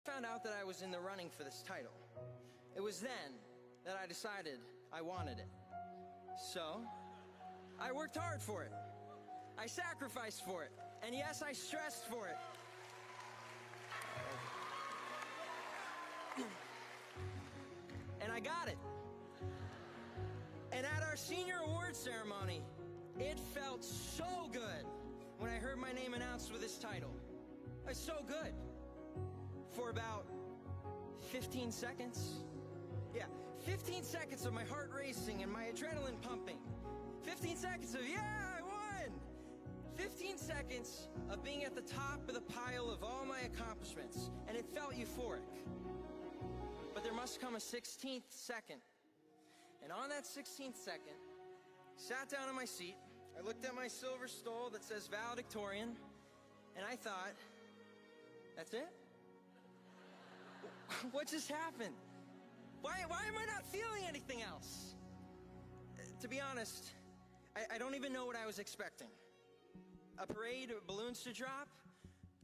Found out that I was in the running for this title. It was then that I decided I wanted it. So, I worked hard for it. I sacrificed for it. And yes, I stressed for it. And I got it. And at our senior awards ceremony, it felt so good when I heard my name announced with this title. It's so good. For about 15 seconds. Yeah, 15 seconds of my heart racing and my adrenaline pumping. 15 seconds of, yeah, I won! 15 seconds of being at the top of the pile of all my accomplishments, and it felt euphoric. But there must come a 16th second. And on that 16th second, I sat down in my seat, I looked at my silver stole that says valedictorian, and I thought, that's it? What just happened? Why am I not feeling anything else? To be honest, I don't even know what I was expecting. A parade of balloons to drop?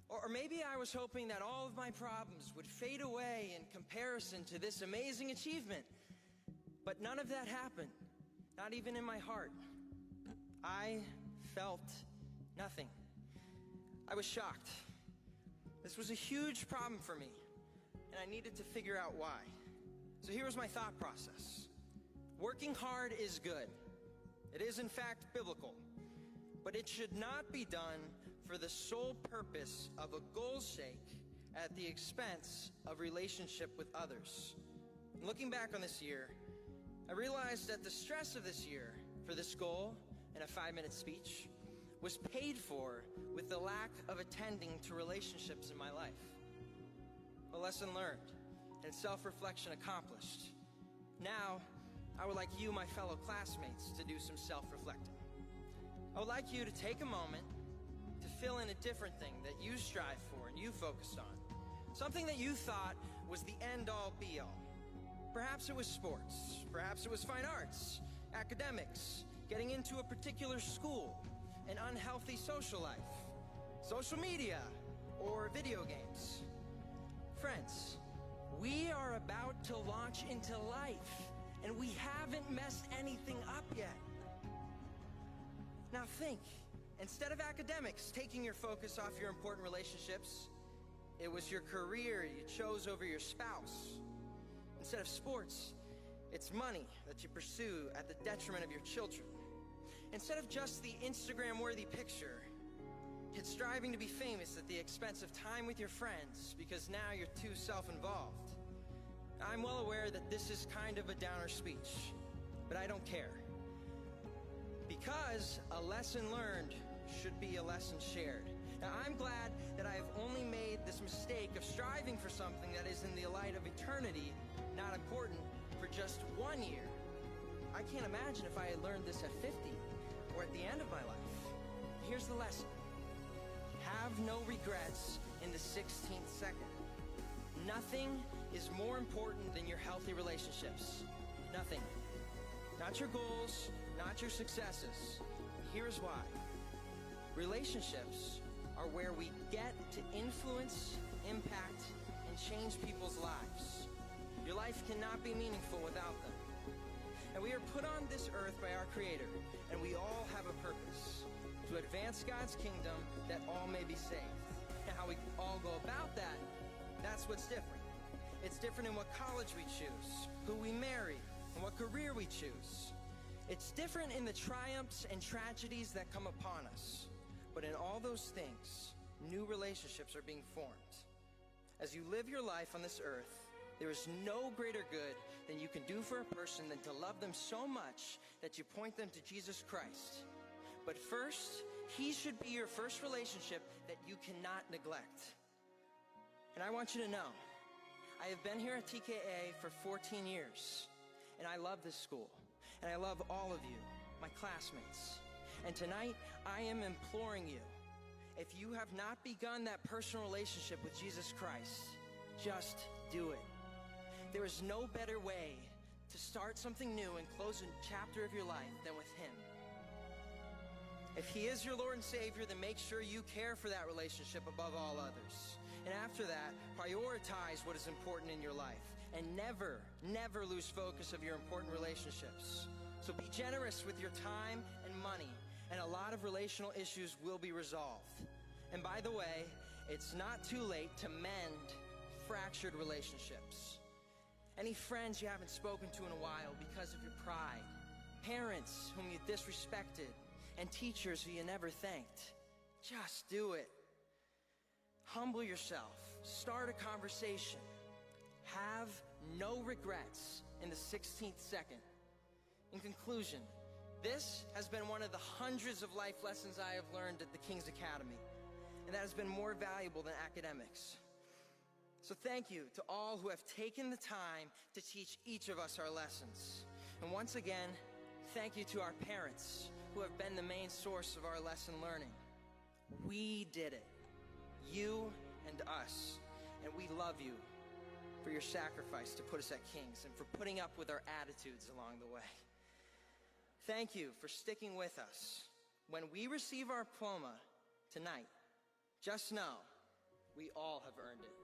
Or maybe I was hoping that all of my problems would fade away in comparison to this amazing achievement. But none of that happened, not even in my heart. I felt nothing. I was shocked. This was a huge problem for me, and I needed to figure out why. So here was my thought process. Working hard is good. It is in fact biblical, but it should not be done for the sole purpose of a goal's sake at the expense of relationship with others. And looking back on this year, I realized that the stress of this year for this goal and a 5-minute speech was paid for with the lack of attending to relationships in my life. A lesson learned and self-reflection accomplished. Now, I would like you, my fellow classmates, to do some self-reflecting. I would like you to take a moment to fill in a different thing that you strive for and you focused on. Something that you thought was the end-all, be-all. Perhaps it was sports, perhaps it was fine arts, academics, getting into a particular school, an unhealthy social life, social media, or video games. Friends, we are about to launch into life, and we haven't messed anything up yet. Now think, instead of academics taking your focus off your important relationships, it was your career you chose over your spouse. Instead of sports, it's money that you pursue at the detriment of your children. Instead of just the Instagram-worthy picture, it's striving to be famous at the expense of time with your friends because now you're too self-involved. I'm well aware that this is kind of a downer speech, but I don't care. Because a lesson learned should be a lesson shared. Now, I'm glad that I have only made this mistake of striving for something that is in the light of eternity, not important, for just 1 year. I can't imagine if I had learned this at 50 or at the end of my life. Here's the lesson. Have no regrets in the 16th second. Nothing is more important than your healthy relationships. Nothing. Not your goals, not your successes. Here's why. Relationships are where we get to influence, impact, and change people's lives. Your life cannot be meaningful without them. And we are put on this earth by our Creator, and we all have a purpose, to advance God's kingdom that all may be saved. And how we all go about that, that's what's different. It's different in what college we choose, who we marry, and what career we choose. It's different in the triumphs and tragedies that come upon us. But in all those things, new relationships are being formed. As you live your life on this earth, there is no greater good than you can do for a person than to love them so much that you point them to Jesus Christ. But first, He should be your first relationship that you cannot neglect. And I want you to know, I have been here at TKA for 14 years, and I love this school, and I love all of you, my classmates. And tonight, I am imploring you, if you have not begun that personal relationship with Jesus Christ, just do it. There is no better way to start something new and close a chapter of your life than with Him. If He is your Lord and Savior, then make sure you care for that relationship above all others. And after that, prioritize what is important in your life. And never, never lose focus of your important relationships. So be generous with your time and money, and a lot of relational issues will be resolved. And by the way, it's not too late to mend fractured relationships. Any friends you haven't spoken to in a while because of your pride, parents whom you disrespected, and teachers who you never thanked, just do it. Humble yourself. Start a conversation. Have no regrets in the 16th second. In conclusion, this has been one of the hundreds of life lessons I have learned at the King's Academy, and that has been more valuable than academics. So thank you to all who have taken the time to teach each of us our lessons. And once again, thank you to our parents who have been the main source of our lesson learning. We did it. You and us. And we love you for your sacrifice to put us at King's and for putting up with our attitudes along the way. Thank you for sticking with us. When we receive our diploma tonight, just know we all have earned it.